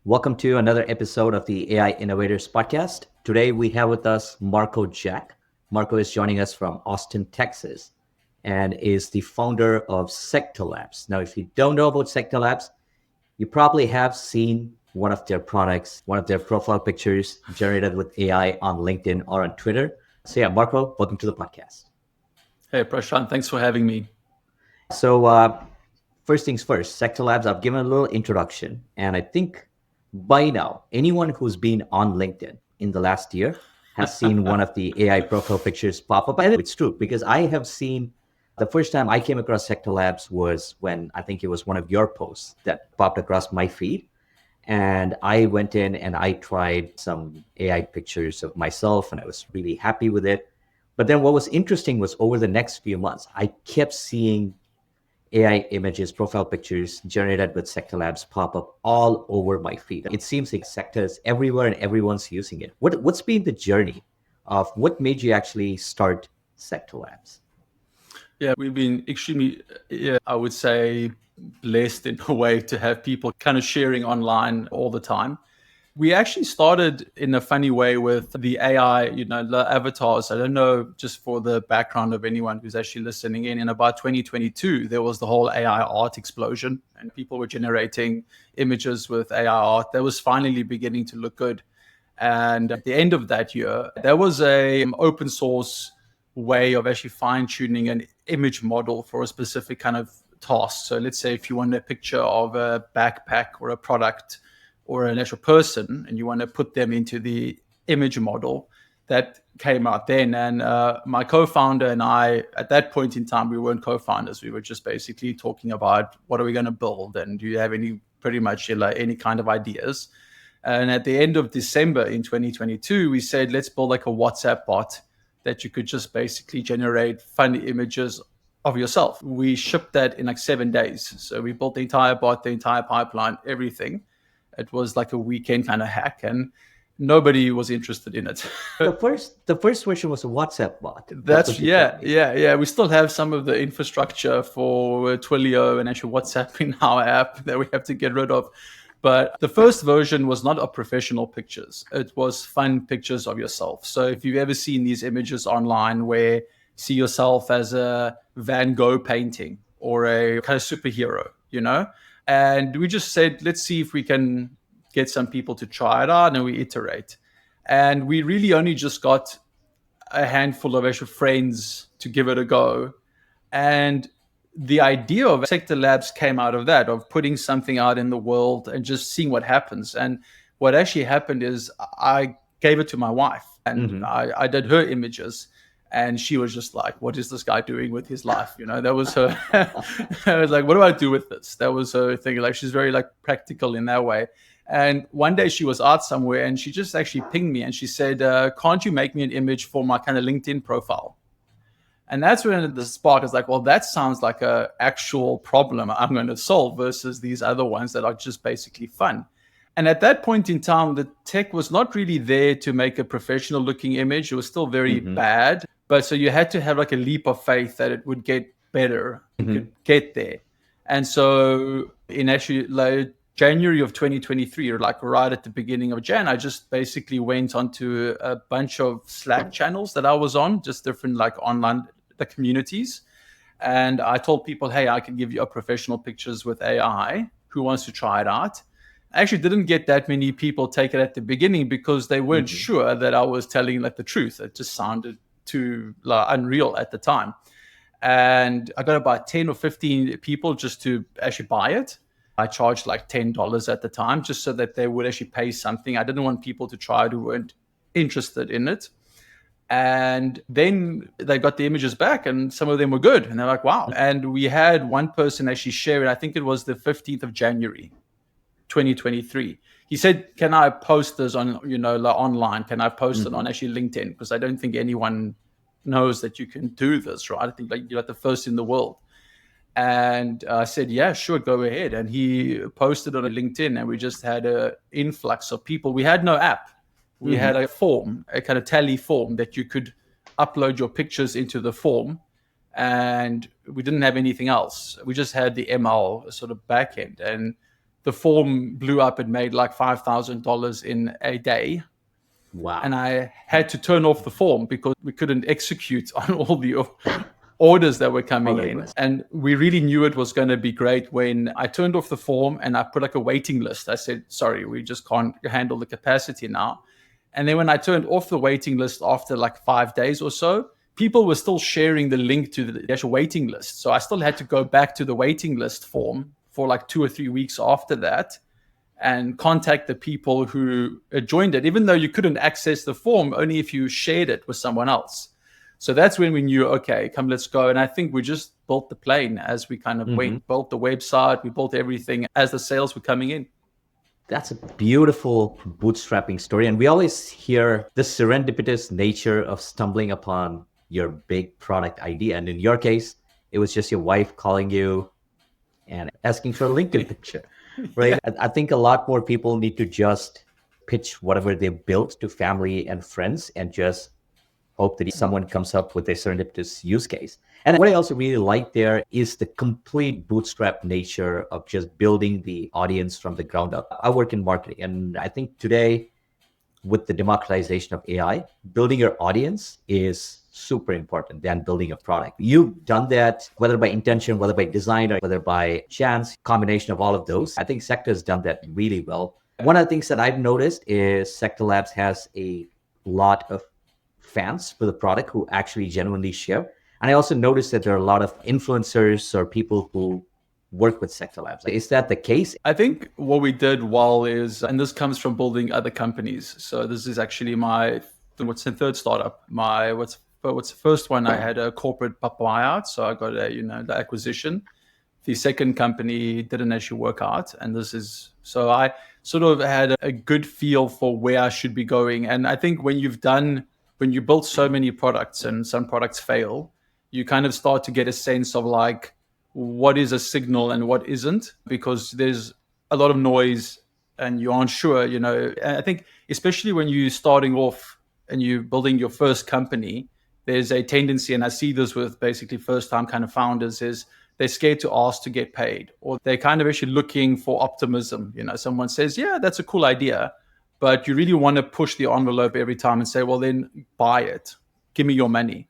Welcome to another episode of the AI Innovators Podcast. Today we have with us Marko Jak. Marko is joining us from Austin, Texas, and is the founder of Secta Labs. Now, if you don't know about Secta Labs, you probably have seen one of their products, one of their profile pictures generated with AI on LinkedIn or on Twitter. So yeah, Marko, welcome to the podcast. Hey, Prashant, thanks for having me. So first things first, Secta Labs, I've given a little introduction, and I think by now, anyone who's been on LinkedIn in the last year has seen one of the AI profile pictures pop up. And it's true because I have seen the first time I came across Secta Labs was when I think it was one of your posts that popped across my feed. And I went in and I tried some AI pictures of myself and I was really happy with it. But then what was interesting was over the next few months, I kept seeing AI images, profile pictures generated with Secta Labs pop up all over my feed. It seems like Secta is everywhere and everyone's using it. What's been the journey of what made you actually start Secta Labs? Yeah, we've been extremely, I would say, blessed in a way to have people kind of sharing online all the time. We actually started in a funny way with the AI, the avatars. I don't know, just for the background of anyone who's actually listening in about 2022, there was the whole AI art explosion and people were generating images with AI art. That was finally beginning to look good. And at the end of that year, there was a open source way of actually fine tuning an image model for a specific kind of task. So let's say if you want a picture of a backpack or a product or an actual person and you want to put them into the image model, that came out then. And my co-founder and I, at that point in time, we weren't co-founders. We were just basically talking about what are we going to build and do you have any kind of ideas. And at the end of December in 2022, we said, let's build like a WhatsApp bot that you could just basically generate funny images of yourself. We shipped that in like 7 days. So we built the entire bot, the entire pipeline, everything. It was like a weekend kind of hack and nobody was interested in it. The first version was a WhatsApp bot. Yeah. We still have some of the infrastructure for Twilio and actually WhatsApp in our app that we have to get rid of. But the first version was not of professional pictures. It was fun pictures of yourself. So if you've ever seen these images online where you see yourself as a Van Gogh painting or a kind of superhero, and we just said, let's see if we can get some people to try it out, and we iterate. And we really only just got a handful of actual friends to give it a go. And the idea of Secta Labs came out of that, of putting something out in the world and just seeing what happens. And what actually happened is I gave it to my wife and I did her images. And she was just like, what is this guy doing with his life? That was her. I was like, what do I do with this? That was her thing. Like, she's very like practical in that way. And one day she was out somewhere and she just actually pinged me and she said, can't you make me an image for my kind of LinkedIn profile? And that's when the spark is like, well, that sounds like a actual problem I'm going to solve versus these other ones that are just basically fun. And at that point in time, the tech was not really there to make a professional looking image. It was still very bad. But so you had to have like a leap of faith that it would get better, you could get there. And so in actually like January of 2023, or like right at the beginning of Jan, I just basically went onto a bunch of Slack channels that I was on, just different like online the communities. And I told people, hey, I can give you professional pictures with AI. Who wants to try it out? I actually didn't get that many people take it at the beginning because they weren't sure that I was telling like the truth. It just sounded too unreal at the time. And I got about 10 or 15 people just to actually buy it. I charged like $10 at the time just so that they would actually pay something. I didn't want people to try it who weren't interested in it. And then they got the images back and some of them were good. And they're like, wow. And we had one person actually share it. I think it was the 15th of January, 2023. He said, can I post this on, online? Can I post it on actually LinkedIn? Because I don't think anyone knows that you can do this, right? I think like you're like the first in the world. And I said, yeah, sure, go ahead. And he posted on LinkedIn and we just had an influx of people. We had no app. We had a form, a kind of tally form that you could upload your pictures into the form. And we didn't have anything else. We just had the ML sort of backend. And the form blew up and made like $5,000 in a day. Wow. And I had to turn off the form because we couldn't execute on all the orders that were coming in. And we really knew it was going to be great when I turned off the form and I put like a waiting list. I said, sorry, we just can't handle the capacity now. And then when I turned off the waiting list after like 5 days or so, people were still sharing the link to the actual waiting list. So I still had to go back to the waiting list form for like 2 or 3 weeks after that and contact the people who joined it, even though you couldn't access the form only if you shared it with someone else. So that's when we knew, okay, come, let's go. And I think we just built the plane as we kind of went, built the website, we built everything as the sales were coming in. That's a beautiful bootstrapping story. And we always hear the serendipitous nature of stumbling upon your big product idea. And in your case, it was just your wife calling you and asking for a LinkedIn picture, right? Yeah. I think a lot more people need to just pitch whatever they built to family and friends and just hope that someone comes up with a serendipitous use case. And what I also really like there is the complete bootstrap nature of just building the audience from the ground up. I work in marketing, and I think today, with the democratization of AI, building your audience is super important than building a product. You've done that, whether by intention, whether by design, or whether by chance, combination of all of those. I think Secta has done that really well. One of the things that I've noticed is Secta Labs has a lot of fans for the product who actually genuinely share. And I also noticed that there are a lot of influencers or people who work with Secta Labs. Is that the case? I think what we did well is, and this comes from building other companies. So this is actually my, what's the third startup? What's the first one? I had a corporate buyout. So I got the acquisition. The second company didn't actually work out. And so I sort of had a good feel for where I should be going. And I think when you build so many products and some products fail, you kind of start to get a sense of like, what is a signal and what isn't, because there's a lot of noise and you aren't sure, And I think especially when you're starting off and you're building your first company, there's a tendency, and I see this with basically first time kind of founders, is they're scared to ask to get paid, or they're kind of actually looking for optimism. Someone says, yeah, that's a cool idea, but you really want to push the envelope every time and say, well, then buy it. Give me your money.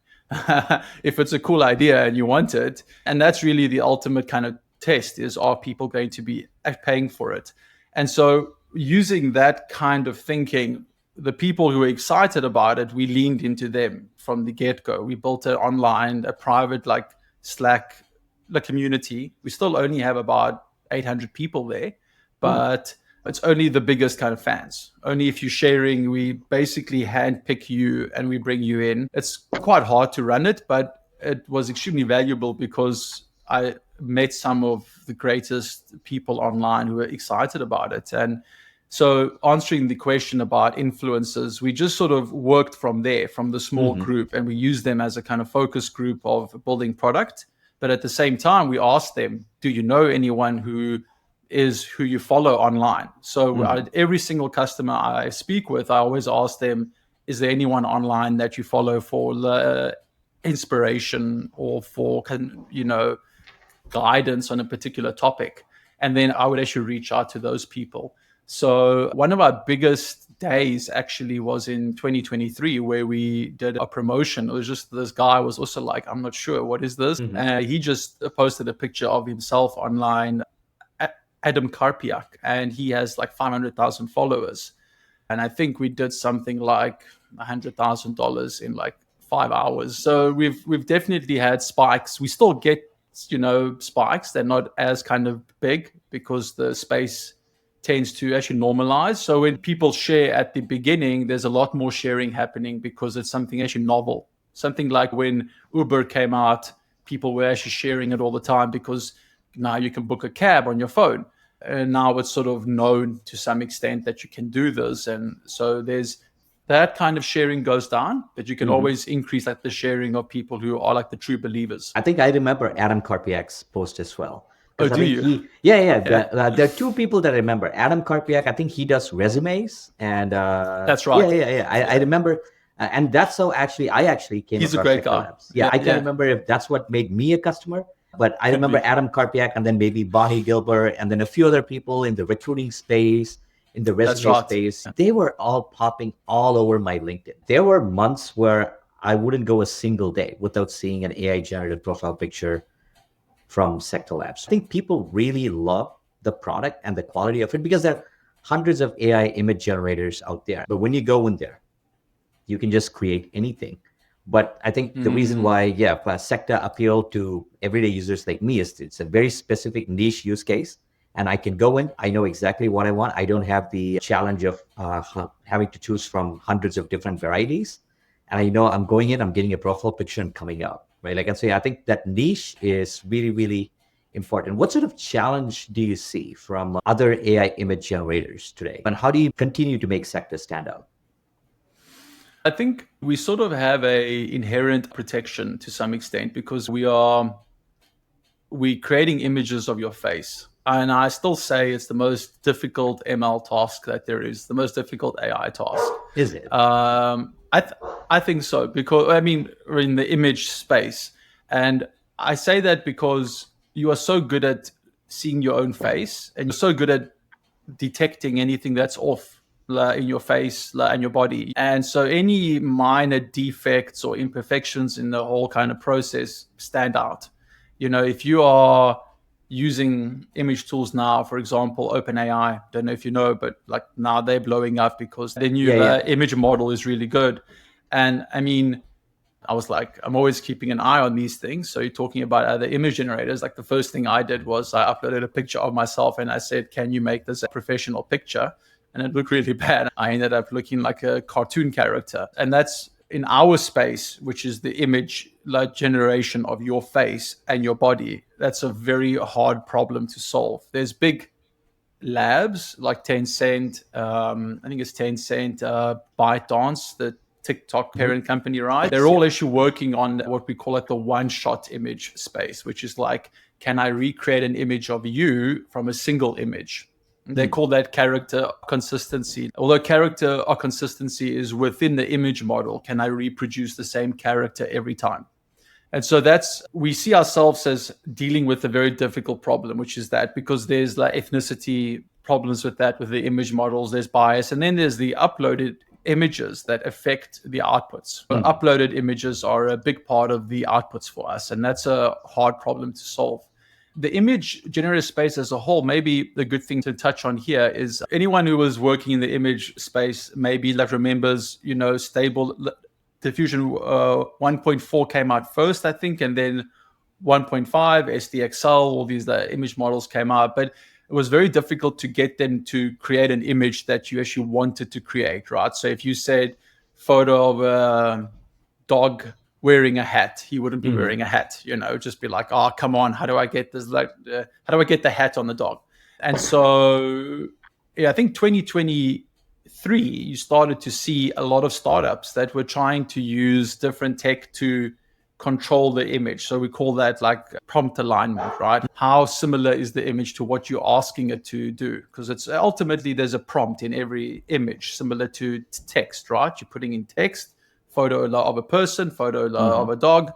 If it's a cool idea and you want it. And that's really the ultimate kind of test is, are people going to be paying for it? And so using that kind of thinking, the people who were excited about it, we leaned into them from the get-go. We built a private like Slack community. We still only have about 800 people there, but it's only the biggest kind of fans. Only if you're sharing, we basically handpick you and we bring you in. It's quite hard to run it, but it was extremely valuable because I met some of the greatest people online who were excited about it. And so answering the question about influencers, we just sort of worked from there, from the small group, and we used them as a kind of focus group of building product. But at the same time, we asked them, do you know anyone who you follow online? So every single customer I speak with, I always ask them, is there anyone online that you follow for inspiration or for guidance on a particular topic? And then I would actually reach out to those people. So one of our biggest days actually was in 2023, where we did a promotion. It was just, this guy was also like, I'm not sure, what is this? He just posted a picture of himself online, Adam Karpiak, and he has like 500,000 followers. And I think we did something like $100,000 in like 5 hours. So we've definitely had spikes. We still get, spikes. They're not as kind of big because the space tends to actually normalize. So when people share at the beginning, there's a lot more sharing happening because it's something actually novel. Something like when Uber came out, people were actually sharing it all the time because now you can book a cab on your phone. And now it's sort of known to some extent that you can do this. And so there's that kind of sharing goes down, but you can always increase like the sharing of people who are like the true believers. I think I remember Adam Karpiak's post as well. Oh, do you? Yeah. There are two people that I remember. Adam Karpiak, I think he does resumes. And that's right. Yeah. I remember. And that's how I actually came He's across a great Secta guy. Labs. I can't remember if that's what made me a customer. But I remember Adam Karpiak and then maybe Bonnie Gilbert and then a few other people in the recruiting space, in the resume space. They were all popping all over my LinkedIn. There were months where I wouldn't go a single day without seeing an AI generated profile picture from Secta Labs. I think people really love the product and the quality of it because there are hundreds of AI image generators out there. But when you go in there, you can just create anything. But I think the reason why, Secta appealed to everyday users like me is it's a very specific niche use case. And I can go in, I know exactly what I want. I don't have the challenge of having to choose from hundreds of different varieties. And I know I'm going in, I'm getting a profile picture and coming out, right? Like I say, I think that niche is really, really important. What sort of challenge do you see from other AI image generators today? And how do you continue to make Secta stand out? I think we sort of have a inherent protection to some extent because we creating images of your face. And I still say it's the most difficult ML task that there is, the most difficult AI task. Is it? I think so because, I mean, we're in the image space. And I say that because you are so good at seeing your own face and you're so good at detecting anything that's off in your face and your body. And so any minor defects or imperfections in the whole kind of process stand out. You know, if you are using image tools now, for example, OpenAI, don't know if you know, but like now they're blowing up because their new image model is really good. And I mean, I was like, I'm always keeping an eye on these things. So you're talking about other image generators. Like the first thing I did was I uploaded a picture of myself and I said, can you make this a professional picture? And it looked really bad. I ended up looking like a cartoon character. And that's in our space, which is the image generation of your face and your body. That's a very hard problem to solve. There's big labs like Tencent, I think it's Tencent, ByteDance, the TikTok parent company, right? They're all actually working on what we call the one-shot image space, which is like, can I recreate an image of you from a single image? They call that character consistency. Although character or consistency is within the image model, can I reproduce the same character every time? And so we see ourselves as dealing with a very difficult problem, which is that because there's like ethnicity problems with that, with the image models, there's bias. And then there's the uploaded images that affect the outputs. Uploaded images are a big part of the outputs for us. And that's a hard problem to solve. The image generator space as a whole, maybe the good thing to touch on here is anyone who was working in the image space maybe like remembers, stable diffusion 1.4 came out first, I think, and then 1.5, SDXL, all these image models came out. But it was very difficult to get them to create an image that you actually wanted to create, right? So if you said photo of a dog wearing a hat, he wouldn't be wearing a hat, just be like, oh, come on, how do I get this? How do I get the hat on the dog? And so, I think 2023, you started to see a lot of startups that were trying to use different tech to control the image. So we call that like prompt alignment, right? How similar is the image to what you're asking it to do? Because it's ultimately there's a prompt in every image, similar to text, right? You're putting in text, photo of a person, photo of a dog.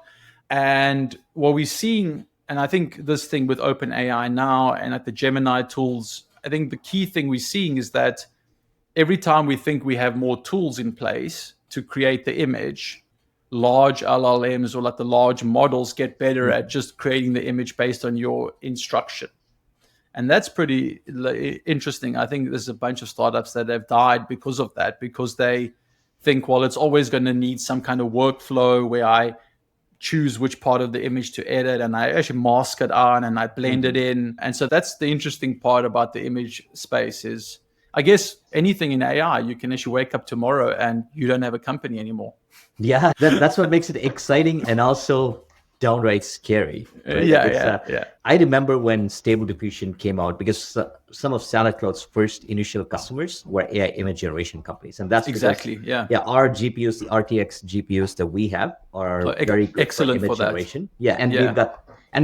And what we're seeing, and I think this thing with OpenAI now and at the Gemini tools, I think the key thing we're seeing is that every time we think we have more tools in place to create the image, large LLMs or like the large models get better at just creating the image based on your instruction. And that's pretty interesting. I think there's a bunch of startups that have died because of that, because they think, well, it's always going to need some kind of workflow where I choose which part of the image to edit and I actually mask it on and I blend it in. And so that's the interesting part about the image space is, I guess anything in AI, you can actually wake up tomorrow and you don't have a company anymore. Yeah, that's what makes it exciting and also downright scary. Right? I remember when Stable Diffusion came out because some of SoundCloud's first initial customers were AI image generation companies, and that's exactly because, our GPUs, the RTX GPUs that we have, are very good excellent for image for that. generation.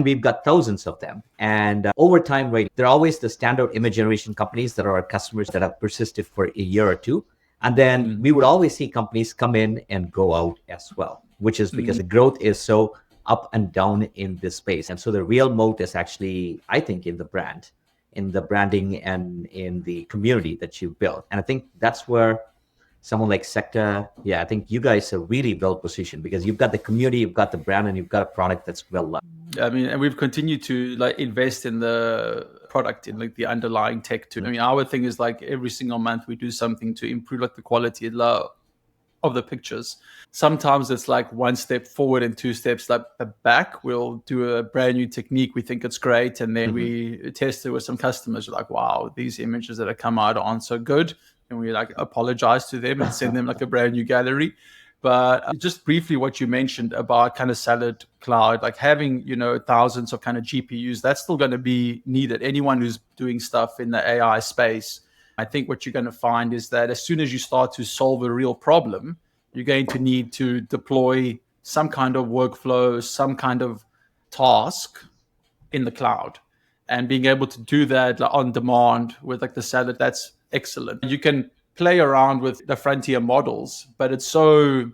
We've got thousands of them. And over time, right, there are always the standard image generation companies that are our customers that have persisted for a year or two. And then we would always see companies come in and go out as well, which is because the growth is so up and down in this space. And so the real moat is actually, I think, in the brand, in the branding, and in the community that you built. And I think that's where someone like Secta, yeah, I think you guys are really well positioned because you've got the community, you've got the brand, and you've got a product that's well loved. I mean, and we've continued to like invest in the product, in like the underlying tech too. I mean, our thing is like every single month we do something to improve like the quality of the pictures. Sometimes it's like one step forward and two steps like back. We'll do a brand new technique. We think it's great. And then we test it with some customers. We're like, wow, these images that have come out aren't so good. And we like apologize to them and send them like a brand new gallery. But just briefly what you mentioned about kind of Salad Cloud, like having, thousands of kind of GPUs, that's still going to be needed. Anyone who's doing stuff in the AI space, I think what you're going to find is that as soon as you start to solve a real problem, you're going to need to deploy some kind of workflow, some kind of task in the cloud. And being able to do that like, on demand with like the Salad, that's excellent. You can play around with the frontier models, but it's so,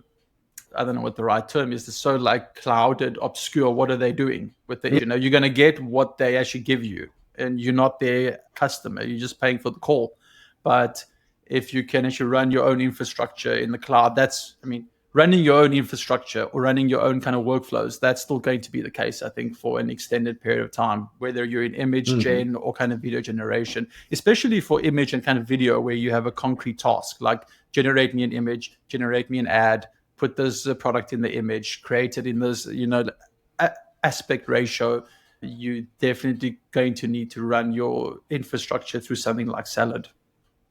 I don't know what the right term is, it's so like clouded, obscure. What are they doing with the, you're going to get what they actually give you and you're not their customer. You're just paying for the call. But if you can actually run your own infrastructure in the cloud, running your own infrastructure or running your own kind of workflows, that's still going to be the case, I think, for an extended period of time, whether you're in image gen or kind of video generation, especially for image and kind of video where you have a concrete task, like generate me an image, generate me an ad, put this product in the image, create it in this, aspect ratio. You're definitely going to need to run your infrastructure through something like Salad.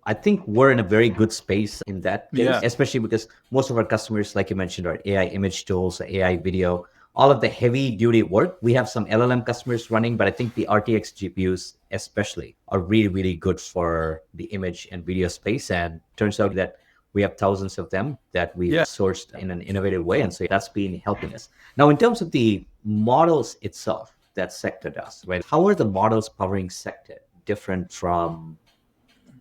I think we're in a very good space in that case, especially because most of our customers, like you mentioned, are AI image tools, AI video, all of the heavy duty work. We have some LLM customers running, but I think the RTX GPUs especially are really, really good for the image and video space. And turns out that we have thousands of them that we've sourced in an innovative way. And so that's been helping us. Now, in terms of the models itself that Secta does, right? How are the models powering Secta different from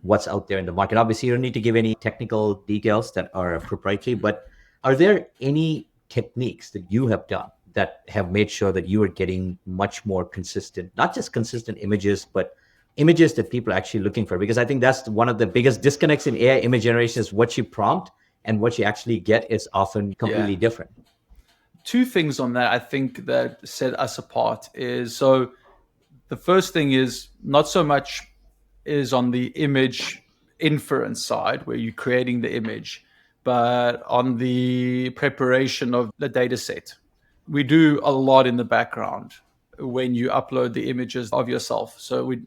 what's out there in the market? Obviously, you don't need to give any technical details that are proprietary, but are there any techniques that you have done that have made sure that you are getting much more consistent, not just consistent images, but images that people are actually looking for? Because I think that's one of the biggest disconnects in AI image generation is what you prompt and what you actually get is often completely different. Two things on that I think that set us apart is, so the first thing is not so much is on the image inference side where you're creating the image, but on the preparation of the data set. We do a lot in the background when you upload the images of yourself. So we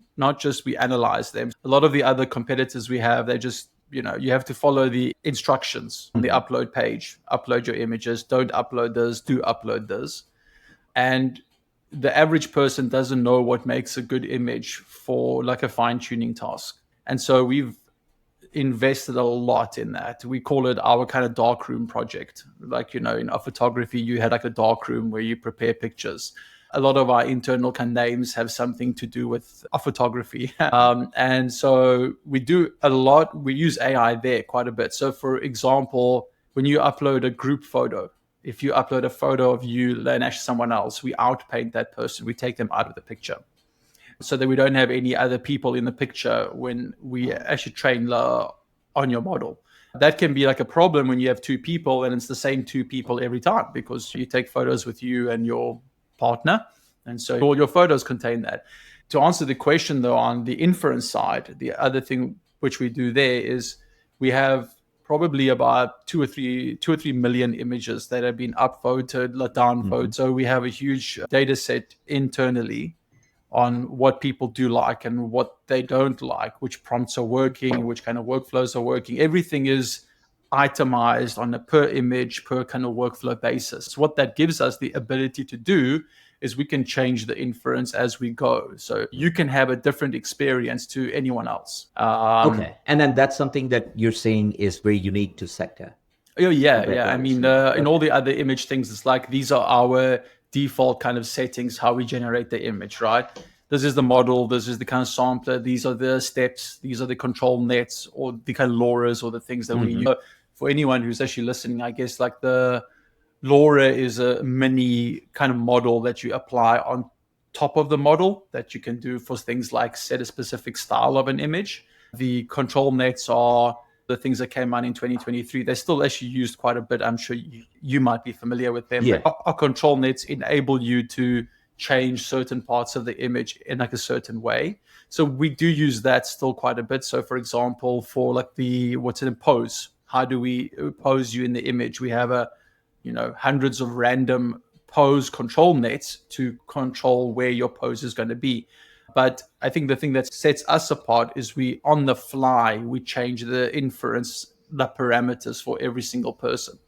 analyze them. A lot of the other competitors we have, they just, you have to follow the instructions on the upload page, upload your images, don't upload this, do upload this. And the average person doesn't know what makes a good image for like a fine-tuning task. And so we've invested a lot in that. We call it our kind of darkroom project. Like, in our photography, you had like a darkroom where you prepare pictures. A lot of our internal kind of names have something to do with our photography. And so we do a lot. We use AI there quite a bit. So for example, when you upload a group photo, if you upload a photo of you and actually someone else, we outpaint that person. We take them out of the picture so that we don't have any other people in the picture when we actually train on your model. That can be like a problem when you have two people and it's the same two people every time because you take photos with you and your partner. And so all your photos contain that. To answer the question though, on the inference side, the other thing which we do there is we have probably about 2 or 3 million images that have been upvoted, downvoted. So we have a huge data set internally on what people do like and what they don't like, which prompts are working, which kind of workflows are working. Everything is itemized on a per image, per kind of workflow basis. What that gives us the ability to do is we can change the inference as we go. So you can have a different experience to anyone else. Okay. And then that's something that you're saying is very unique to Secta. Oh, yeah. I mean, in all the other image things, it's like these are our default kind of settings, how we generate the image, right? This is the model, this is the kind of sampler, these are the steps, these are the control nets or the kind of LoRa's or the things that we use. For anyone who's actually listening, I guess like the LoRa is a mini kind of model that you apply on top of the model that you can do for things like set a specific style of an image. The control nets are the things that came out in 2023. They're still actually used quite a bit. I'm sure you might be familiar with them. Yeah. But our control nets enable you to change certain parts of the image in like a certain way. So we do use that still quite a bit. So for example, for like what's in a pose, how do we pose you in the image? We have hundreds of random pose control nets to control where your pose is going to be. But I think the thing that sets us apart is we on the fly, we change the inference, the parameters for every single person.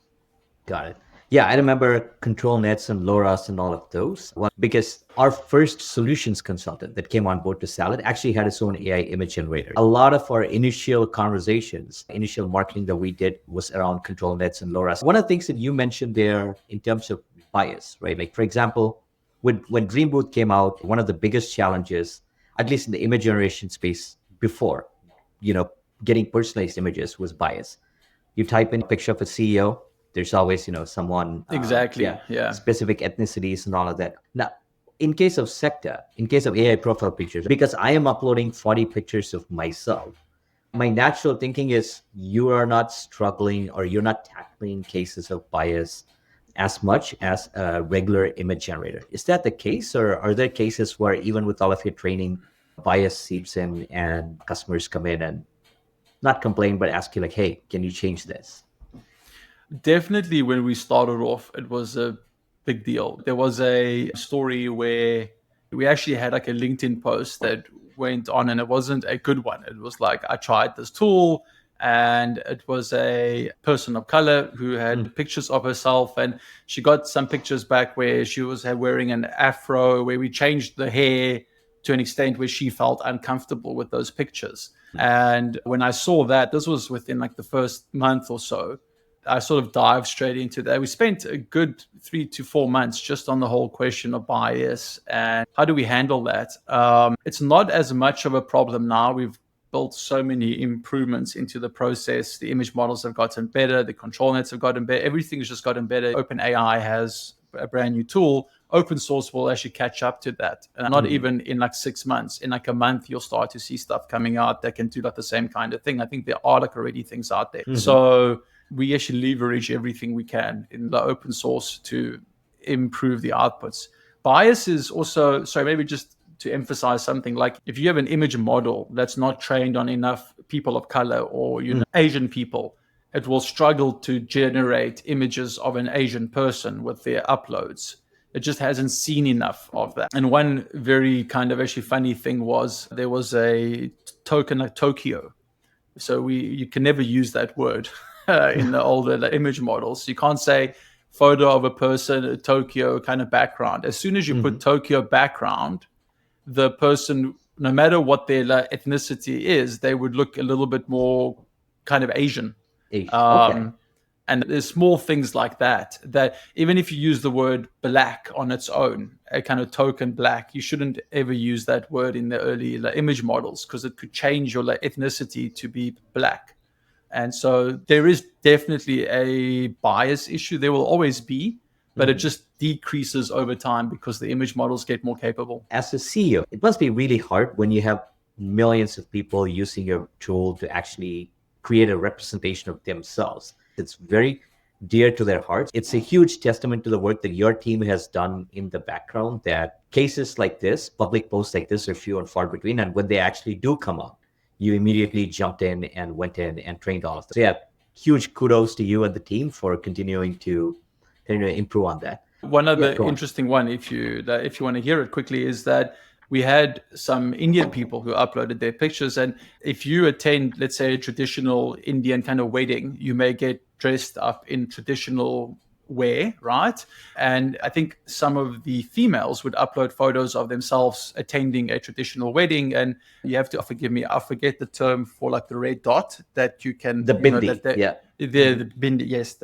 Got it. Yeah, I remember control nets and LoRa's and all of those. Because our first solutions consultant that came on board to Salad actually had his own AI image generator. A lot of our initial conversations, initial marketing that we did was around control nets and LoRa's. One of the things that you mentioned there in terms of bias, right? Like, for example, when Dream Booth came out, one of the biggest challenges, at least in the image generation space before, getting personalized images was bias. You type in a picture of a CEO, there's always, someone Exactly. Yeah. specific ethnicities and all of that. Now, in case of Secta, in case of AI profile pictures, because I am uploading 40 pictures of myself, my natural thinking is you are not struggling or you're not tackling cases of bias as much as a regular image generator. Is that the case, or are there cases where even with all of your training, bias seeps in and customers come in and not complain, but ask you like, hey, can you change this? Definitely when we started off, it was a big deal. There was a story where we actually had like a LinkedIn post that went on, and it wasn't a good one. It was like, I tried this tool, and it was a person of color who had pictures of herself, and she got some pictures back where she was wearing an afro, where we changed the hair to an extent where she felt uncomfortable with those pictures. And when I saw that, this was within like the first month or so, I sort of dived straight into that. We spent a good 3 to 4 months just on the whole question of bias and how do we handle that. It's not as much of a problem now. We've built so many improvements into the process. The image models have gotten better. The control nets have gotten better. Everything's just gotten better. OpenAI has a brand new tool. Open source will actually catch up to that. And not even in like 6 months. In like a month, you'll start to see stuff coming out that can do like the same kind of thing. I think there are like already things out there. So we actually leverage everything we can in the open source to improve the outputs. Bias is also, maybe just to emphasize something, like if you have an image model that's not trained on enough people of color or Asian people, it will struggle to generate images of an Asian person with their uploads. It just hasn't seen enough of that. And one very kind of actually funny thing was there was a token of Tokyo. So you can never use that word in the older image models. You can't say photo of a person, a Tokyo kind of background. As soon as you put Tokyo background, the person, no matter what their ethnicity is, they would look a little bit more kind of Asian. Okay. And there's small things like that even if you use the word black on its own, a kind of token black, you shouldn't ever use that word in the early image models because it could change your ethnicity to be black. And so there is definitely a bias issue. There will always be, but it just decreases over time because the image models get more capable. As a CEO, it must be really hard when you have millions of people using your tool to actually create a representation of themselves. It's very dear to their hearts. It's a huge testament to the work that your team has done in the background, that cases like this, public posts like this, are few and far between. And when they actually do come up, you immediately jumped in and went in and trained all of them. So yeah, huge kudos to you and the team for continuing to improve on that. One other interesting one, if you want to hear it quickly, is that we had some Indian people who uploaded their pictures. And if you attend, let's say, a traditional Indian kind of wedding, you may get dressed up in traditional wear, right? And I think some of the females would upload photos of themselves attending a traditional wedding, and you have to forgive me, I forget the term for like the red dot that you can, the bindi, the bindi, yes,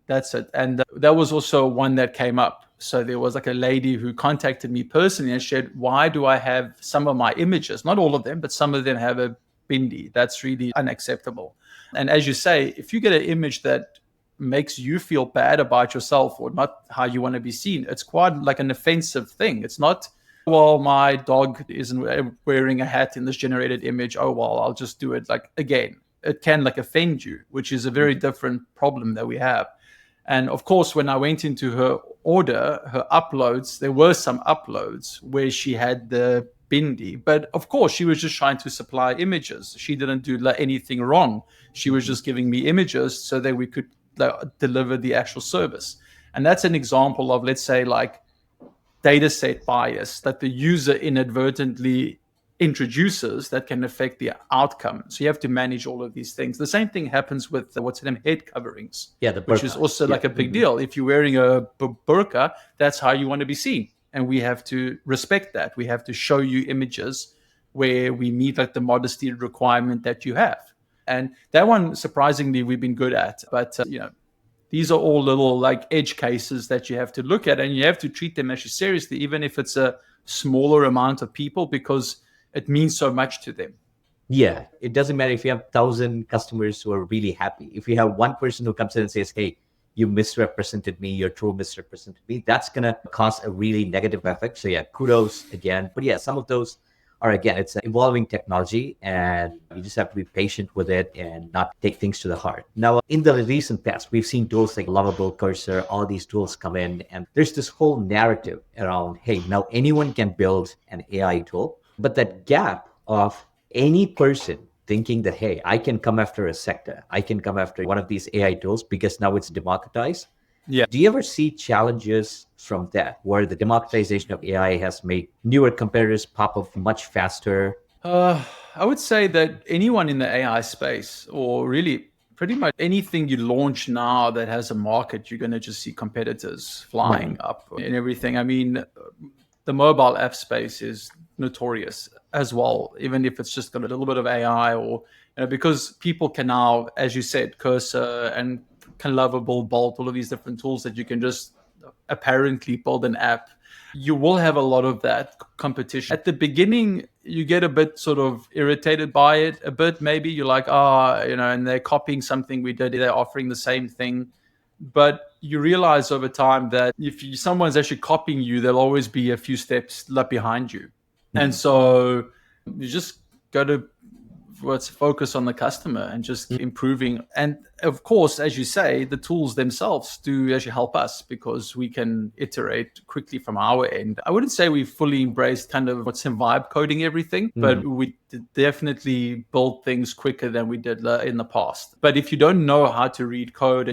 that's it. And that was also one that came up. So there was like a lady who contacted me personally and said, why do I have some of my images, not all of them, but some of them have a bindi? That's really unacceptable. And as you say, if you get an image that makes you feel bad about yourself or not how you want to be seen. It's quite like an offensive thing. It's not, well, my dog isn't wearing a hat in this generated image. Oh, well, I'll just do it. Like, again, it can like offend you, which is a very different problem that we have. And of course, when I went into her order, her uploads, there were some uploads where she had the bindi. But of course, she was just trying to supply images. She didn't do anything wrong. She was just giving me images so that we could deliver the actual service. And that's an example of, let's say, like data set bias that the user inadvertently introduces that can affect the outcome. So you have to manage all of these things. The same thing happens with what's in head coverings, which is also like a big deal. If you're wearing a burqa, that's how you want to be seen. And we have to respect that. We have to show you images where we meet like the modesty requirement that you have. And that one, surprisingly, we've been good at. But, these are all little like edge cases that you have to look at, and you have to treat them actually seriously, even if it's a smaller amount of people, because it means so much to them. Yeah, it doesn't matter if you have 1,000 customers who are really happy. If you have one person who comes in and says, hey, you misrepresented me, your tool misrepresented me, that's going to cause a really negative effect. So yeah, kudos again. But yeah, some of those are, again, it's an evolving technology, and you just have to be patient with it and not take things to the heart. Now, in the recent past, we've seen tools like Lovable, Cursor, all these tools come in, and there's this whole narrative around, hey, now anyone can build an AI tool. But that gap of any person thinking that, hey, I can come after a Secta, I can come after one of these AI tools because now it's democratized. Yeah. Do you ever see challenges from that, where the democratization of AI has made newer competitors pop up much faster? I would say that anyone in the AI space, or really pretty much anything you launch now that has a market, you're going to just see competitors flying up and everything. I mean, the mobile app space is notorious as well, even if it's just got a little bit of AI, or because people can now, as you said, Cursor and Lovable, Bolt, all of these different tools that you can just apparently build an app. You will have a lot of that competition. At the beginning, you get a bit sort of irritated by it, a bit maybe. You're like, and they're copying something we did, they're offering the same thing. But you realize over time that if someone's actually copying you, they'll always be a few steps behind you. And so you just got to focus on the customer and just keep improving. And of course, as you say, the tools themselves do actually help us because we can iterate quickly from our end. I wouldn't say we fully embraced kind of what's in vibe coding everything, but we definitely build things quicker than we did in the past. But if you don't know how to read code,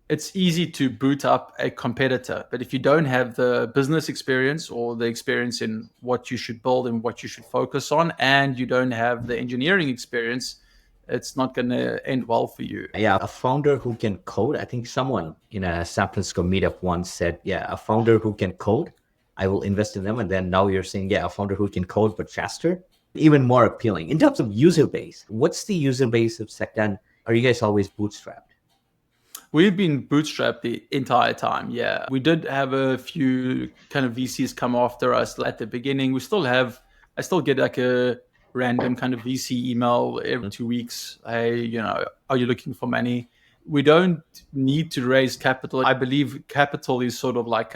it's easy to boot up a competitor. But if you don't have the business experience or the experience in what you should build and what you should focus on, and you don't have the engineering experience, it's not going to end well for you. Yeah, a founder who can code. I think someone in a San Francisco meetup once said, yeah, a founder who can code, I will invest in them. And then now you're saying, yeah, a founder who can code but faster, even more appealing. In terms of user base, what's the user base of Secta? Are you guys always bootstrapped? We've been bootstrapped the entire time. Yeah, we did have a few kind of VCs come after us at the beginning. I still get like a random kind of VC email every 2 weeks. Hey, are you looking for money? We don't need to raise capital. I believe capital is sort of like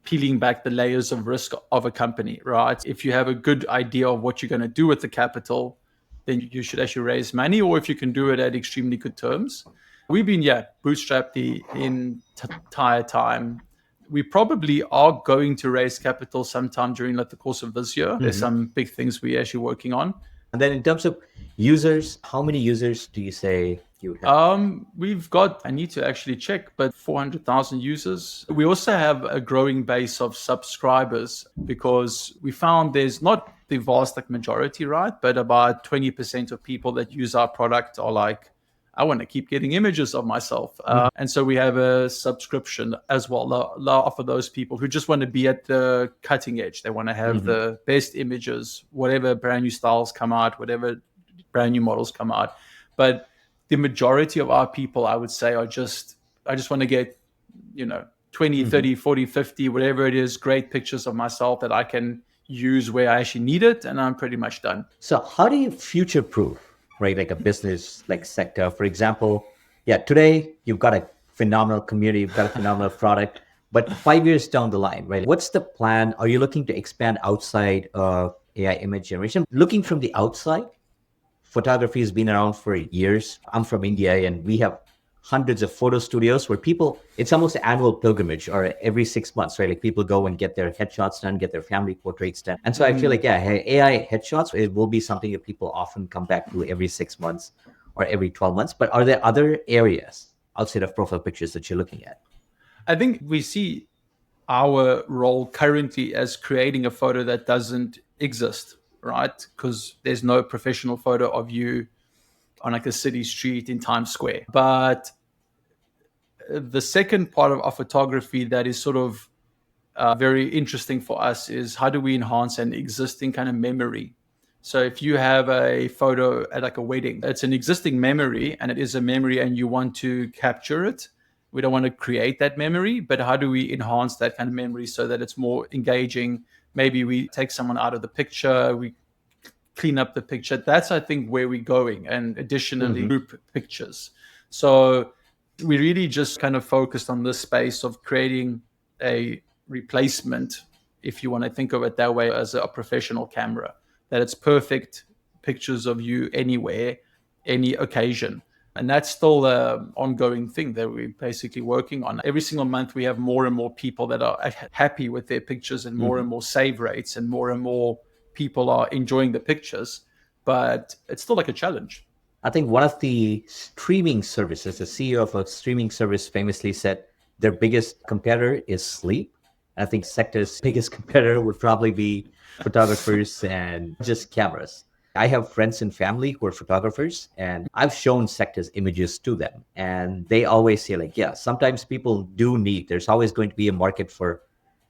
peeling back the layers of risk of a company, right? If you have a good idea of what you're going to do with the capital, then you should actually raise money, or if you can do it at extremely good terms. We've been, bootstrapped the entire time. We probably are going to raise capital sometime during the course of this year. There's some big things we're actually working on. And then in terms of users, how many users do you say you have? We've got, I need to actually check, but 400,000 users. We also have a growing base of subscribers because we found there's not the vast majority, right? But about 20% of people that use our product are like, I want to keep getting images of myself. And so we have a subscription as well for those people who just want to be at the cutting edge. They want to have the best images, whatever brand new styles come out, whatever brand new models come out. But the majority of our people, I would say, I just want to get, 20, 30, 40, 50, whatever it is, great pictures of myself that I can use where I actually need it. And I'm pretty much done. So how do you future-proof, right? Like a business like Secta, for example, Yeah, today you've got a phenomenal community, you've got a phenomenal product, but 5 years down the line, right? What's the plan? Are you looking to expand outside of AI image generation? Looking from the outside, photography has been around for years. I'm from India and we have hundreds of photo studios where people, it's almost an annual pilgrimage or every 6 months, right? Like people go and get their headshots done, get their family portraits done. And so I feel like, yeah, hey, AI headshots, it will be something that people often come back to every 6 months or every 12 months. But are there other areas outside of profile pictures that you're looking at? I think we see our role currently as creating a photo that doesn't exist, right? Because there's no professional photo of you on like a city street in Times Square. But the second part of our photography that is sort of very interesting for us is how do we enhance an existing kind of memory. So if you have a photo at like a wedding, it's an existing memory and it is a memory and you want to capture it. We don't want to create that memory, but how do we enhance that kind of memory so that it's more engaging? Maybe we take someone out of the picture, we clean up the picture. That's, I think, where we're going. And additionally, group pictures. So we really just kind of focused on this space of creating a replacement, if you want to think of it that way, as a professional camera, that it's perfect pictures of you anywhere, any occasion. And that's still an ongoing thing that we're basically working on. Every single month, we have more and more people that are happy with their pictures and more save rates and more people are enjoying the pictures. But it's still like a challenge. I think one of the streaming services, the CEO of a streaming service famously said their biggest competitor is sleep. I think Secta's biggest competitor would probably be photographers and just cameras. I have friends and family who are photographers, and I've shown Secta's images to them. And they always say, like, yeah, sometimes people do need, there's always going to be a market for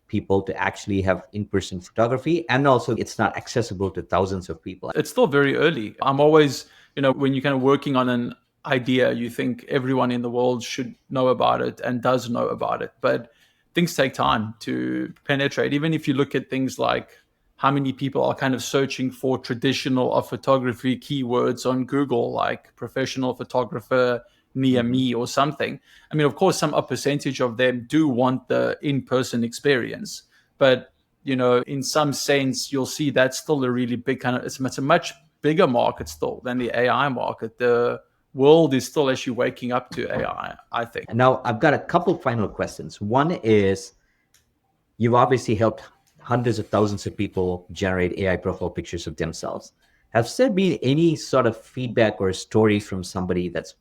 people to actually have in-person photography. And also, it's not accessible to thousands of people. It's still very early. I'm always, when you're kind of working on an idea, you think everyone in the world should know about it and does know about it. But things take time to penetrate. Even if you look at things like how many people are kind of searching for traditional photography keywords on Google, like professional photographer near me or something. I mean, of course, a percentage of them do want the in-person experience. But, in some sense, you'll see that's still a really big kind of, it's a much bigger market still than the AI market. The world is still actually waking up to AI, I think. Now, I've got a couple final questions. One is, you've obviously helped hundreds of thousands of people generate AI profile pictures of themselves. Has there been any sort of feedback or story from somebody that's,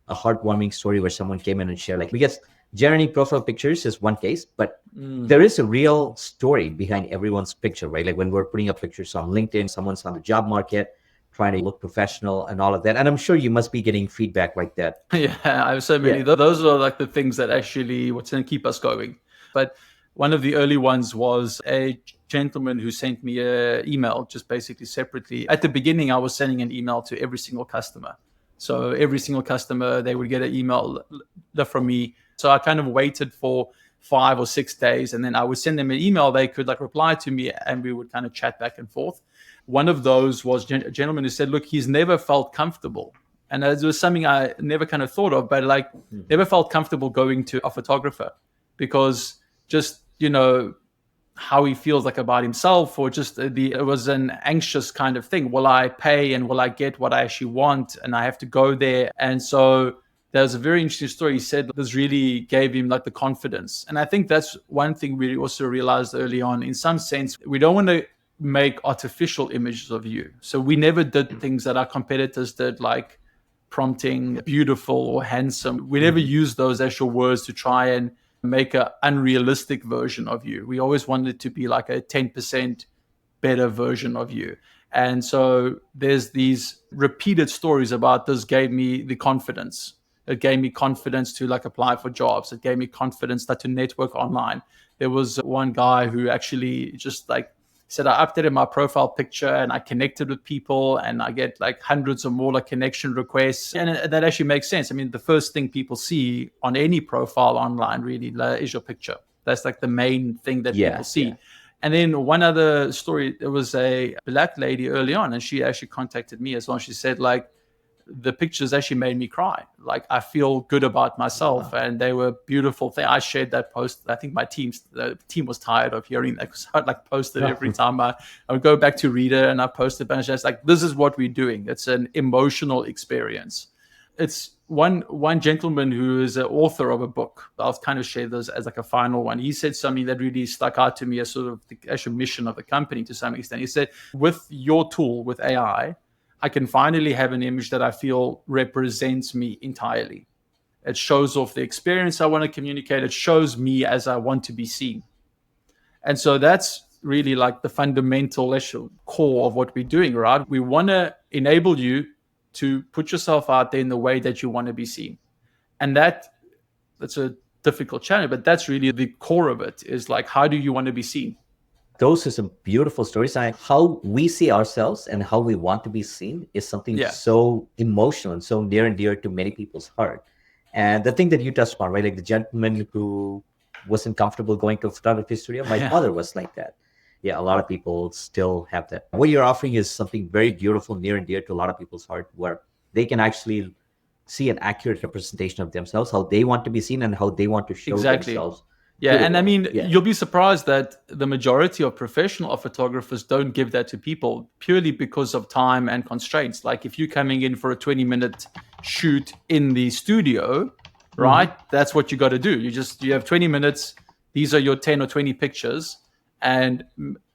a heartwarming story where someone came in and shared, like, because generating profile pictures is one case, but there is a real story behind everyone's picture, right? Like when we're putting up pictures on LinkedIn, someone's on the job market, trying to look professional and all of that. And I'm sure you must be getting feedback like that. Yeah, I have so many. Yeah. Those are like the things that actually what's going to keep us going. But one of the early ones was a gentleman who sent me an email, just basically separately. At the beginning, I was sending an email to every single customer. So every single customer, they would get an email from me. So I kind of waited for 5 or 6 days, and then I would send them an email. They could like reply to me, and we would kind of chat back and forth. One of those was a gentleman who said, look, he's never felt comfortable. And it was something I never kind of thought of, but like never felt comfortable going to a photographer because just, how he feels like about himself, or just it was an anxious kind of thing. Will I pay and will I get what I actually want? And I have to go there. And so there's a very interesting story. He said this really gave him like the confidence. And I think that's one thing we also realized early on. In some sense, we don't want to make artificial images of you. So we never did things that our competitors did, like prompting beautiful or handsome. We never used those actual words to try and make an unrealistic version of you. We always wanted to be like a 10% better version of you. And so there's these repeated stories about this gave me the confidence. It gave me confidence to like apply for jobs. It gave me confidence to network online. There was one guy who actually just like said, I updated my profile picture and I connected with people and I get like hundreds or more like connection requests. And that actually makes sense. I mean, the first thing people see on any profile online really is your picture. That's like the main thing that people see. Yeah. And then one other story, there was a black lady early on and she actually contacted me as well. She said like, the pictures actually made me cry. Like, I feel good about myself, and they were beautiful things. I shared that post. I think the team was tired of hearing that, because I'd like post it every time I would go back to read it, and I posted, and it's like, this is what we're doing. It's an emotional experience. It's one gentleman who is an author of a book. I'll kind of share this as like a final one. He said something that really stuck out to me as sort of the actual mission of the company to some extent. He said, with your tool, with AI, I can finally have an image that I feel represents me entirely. It shows off the experience I want to communicate. It shows me as I want to be seen. And so that's really like the fundamental core of what we're doing, right? We want to enable you to put yourself out there in the way that you want to be seen. And that's a difficult challenge, but that's really the core of it, is like, how do you want to be seen? Those are some beautiful stories. How we see ourselves and how we want to be seen is something so emotional and so near and dear to many people's heart. And the thing that you touched on, right? Like the gentleman who wasn't comfortable going to a photography studio. My father was like that. Yeah, a lot of people still have that. What you're offering is something very beautiful, near and dear to a lot of people's heart, where they can actually see an accurate representation of themselves, how they want to be seen and how they want to show themselves. Yeah, and I mean, you'll be surprised that the majority of professional photographers don't give that to people, purely because of time and constraints. Like, if you're coming in for a 20-minute shoot in the studio, right? That's what you got to do. You have 20 minutes. These are your 10 or 20 pictures. And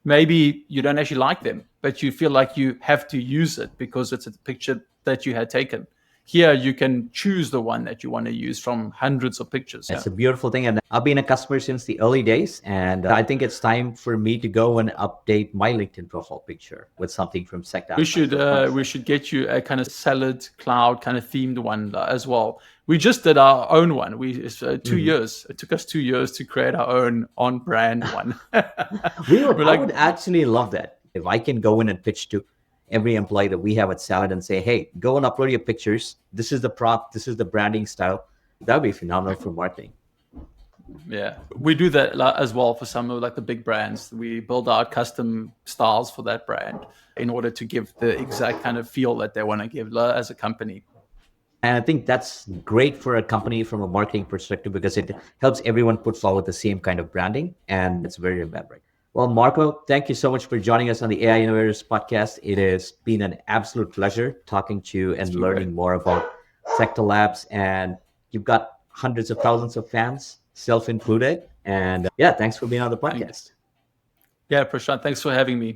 maybe you don't actually like them, but you feel like you have to use it because it's a picture that you had taken. Here, you can choose the one that you want to use from hundreds of pictures. It's a beautiful thing. And I've been a customer since the early days. And I think it's time for me to go and update my LinkedIn profile picture with something from Secta. We should get you a kind of salad cloud kind of themed one as well. We just did our own one. 2 years. It took us 2 years to create our own on-brand one. I would actually love that. If I can go in and pitch to every employee that we have at Salad and say, hey, go and upload your pictures. This is the prop. This is the branding style. That would be phenomenal for marketing. Yeah, we do that as well for some of like the big brands. We build out custom styles for that brand in order to give the exact kind of feel that they want to give as a company. And I think that's great for a company from a marketing perspective, because it helps everyone put forward the same kind of branding, and it's very remembering. Well, Marko, thank you so much for joining us on the AI Innovators Podcast. It has been an absolute pleasure talking to you and learning more about Secta Labs. And you've got hundreds of thousands of fans, self-included. And thanks for being on the podcast. Yeah, Prashant, thanks for having me.